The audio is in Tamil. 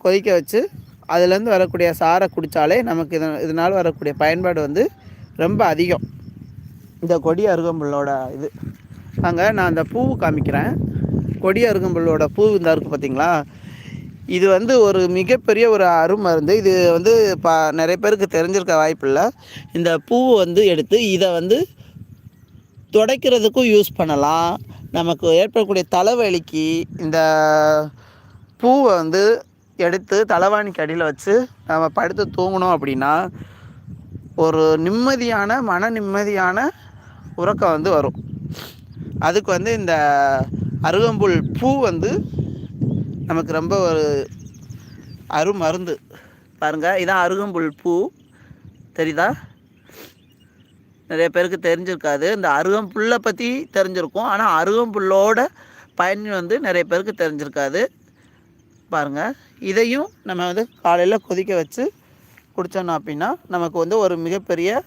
கொதிக்க வச்சு அதுலேருந்து வரக்கூடிய சாறை குடித்தாலே நமக்கு இதனால் வரக்கூடிய பயன்பாடு வந்து ரொம்ப அதிகம். இந்த கொடி அருகம்புல்லோட இது அங்கே நான் அந்த பூ காமிக்கிறேன். கொடி அருகம்புல்லோட பூ இந்த இருக்குது பார்த்திங்களா, இது வந்து ஒரு மிகப்பெரிய ஒரு அருமருந்து. இது வந்து நிறைய பேருக்கு தெரிஞ்சிருக்க வாய்ப்பில்லை. இந்த பூவை வந்து எடுத்து இதை வந்து துடைக்கிறதுக்கும் யூஸ் பண்ணலாம். நமக்கு ஏற்படக்கூடிய தலைவலிக்கு இந்த பூவை வந்து எடுத்து தலைவாணிக்கு அடியில் வச்சு நம்ம படுத்து தூங்கணும் அப்படின்னா ஒரு நிம்மதியான மன நிம்மதியான உறக்கம் வந்து வரும். அதுக்கு வந்து இந்த அருகம்புல் பூ வந்து நமக்கு ரொம்ப ஒரு அருமருந்து. பாருங்கள், இதான் அருகம்புல் பூ, தெரியுதா? நிறைய பேருக்கு தெரிஞ்சிருக்காது. இந்த அருகம்புல்லை பற்றி தெரிஞ்சிருக்கும், ஆனால் அருகம்புல்லோட பயன் வந்து நிறைய பேருக்கு தெரிஞ்சிருக்காது. பாருங்கள், இதையும் நம்ம வந்து காலையில் கொதிக்க வச்சு குடித்தோன்னா அப்படின்னா நமக்கு வந்து ஒரு மிகப்பெரிய